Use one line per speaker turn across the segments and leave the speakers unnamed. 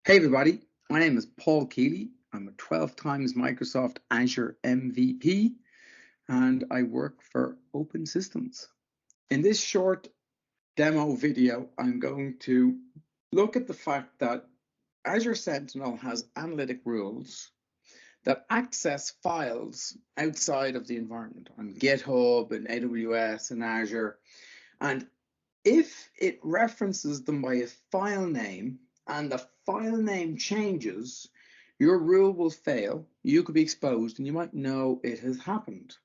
Hey everybody, my name is Paul Keely. I'm a 12 times Microsoft Azure MVP and I work for Open Systems. In this short demo video, I'm going to look at the fact that Azure Sentinel has analytic rules that access files outside of the environment on GitHub and AWS and Azure. And if it references them by a file name and the file name changes, your rule will fail, you could be exposed, and you might know it has happened.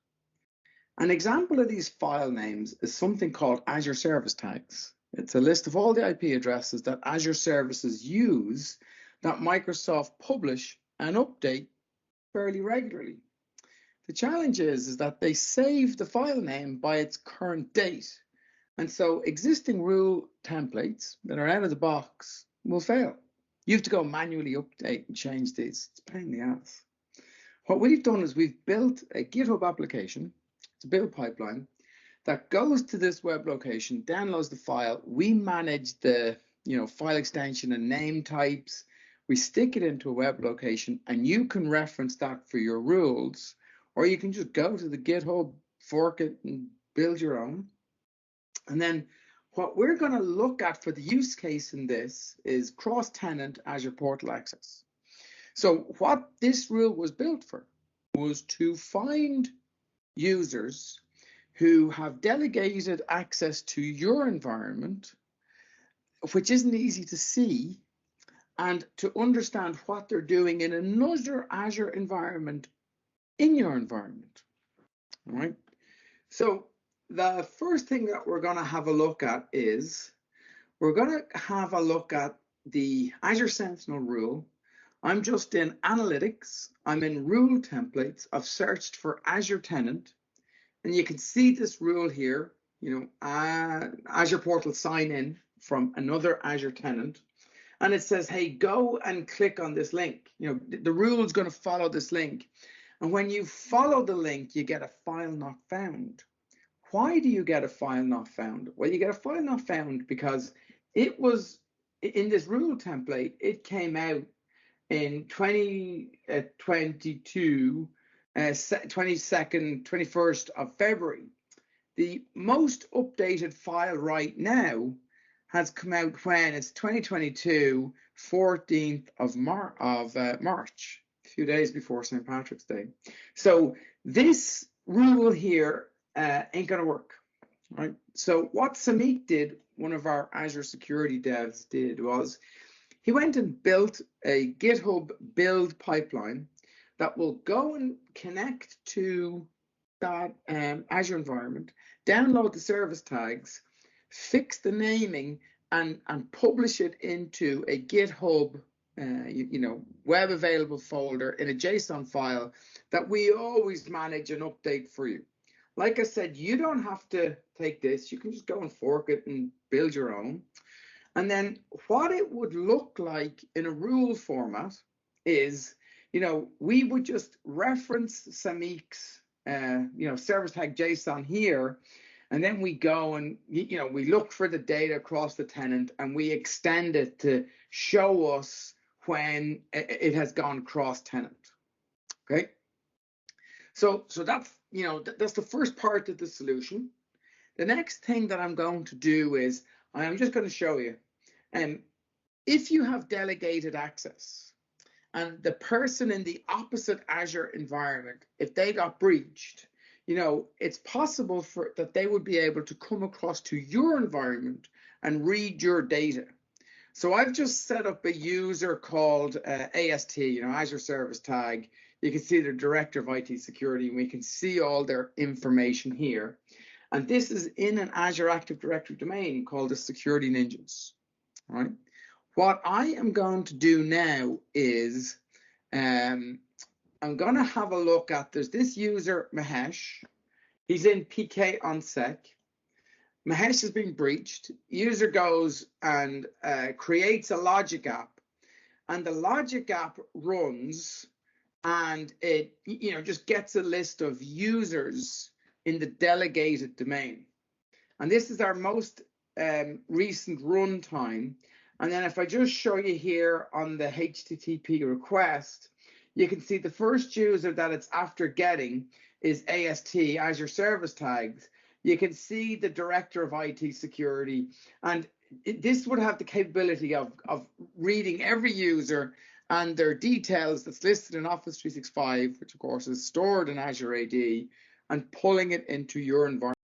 An example of these file names is something called Azure Service Tags. It's a list of all the IP addresses that Azure services use that Microsoft publish and update fairly regularly. The challenge is that they save the file name by its current date. And so existing rule templates that are out of the box will fail. You have to go manually update and change these. It's a pain in the ass. What we've done is we've built a GitHub application, it's a build pipeline, that goes to this web location, downloads the file. We manage the file extension and name types. We stick it into a web location, and you can reference that for your rules, or you can just go to the GitHub, fork it, and build your own. And then what we're going to look at for the use case in this is cross-tenant Azure portal access. So what this rule was built for was to find users who have delegated access to your environment, which isn't easy to see, and to understand what they're doing in another Azure environment in your environment. All right. So the first thing that we're going to have a look at is we're going to have a look at the Azure Sentinel rule. I'm just in analytics. I'm in rule templates. I've searched for Azure tenant, and you can see this rule here, Azure portal sign in from another Azure tenant. And it says, hey, go and click on this link. The rule is going to follow this link. And when you follow the link, you get a file not found. Why do you get a file not found? Well, you get a file not found because it was in this rule template, it came out in 2022, 21st of February. The most updated file right now has come out when it's 2022, 14th of March, a few days before St. Patrick's Day. So this rule here ain't going to work, right? So what Samik did, one of our Azure security devs did, was he went and built a GitHub build pipeline that will go and connect to that Azure environment, download the service tags, fix the naming, and publish it into a GitHub web available folder in a JSON file that we always manage and update for you. Like I said, you don't have to take this. You can just go and fork it and build your own. And then what it would look like in a rule format is, we would just reference Samik's, service tag JSON here. And then we go and, we look for the data across the tenant and we extend it to show us when it has gone cross tenant. Okay. So that's, that's the first part of the solution. The next thing that I'm going to do is I'm just going to show you. If you have delegated access and the person in the opposite Azure environment, if they got breached, it's possible that they would be able to come across to your environment and read your data. So I've just set up a user called AST, Azure Service Tag. You can see the Director of IT Security, and we can see all their information here. And this is in an Azure Active Directory domain called the Security Ninjas. All right. What I am going to do now is I'm going to have a look at, there's this user, Mahesh. He's in PK on sec. Mahesh has been breached. User goes and creates a logic app. And the logic app runs and it just gets a list of users in the delegated domain. And this is our most recent runtime. And then if I just show you here on the HTTP request, you can see the first user that it's after getting is AST, Azure Service Tags. You can see the Director of IT Security, and this would have the capability of reading every user and their details that's listed in Office 365, which of course is stored in Azure AD, and pulling it into your environment.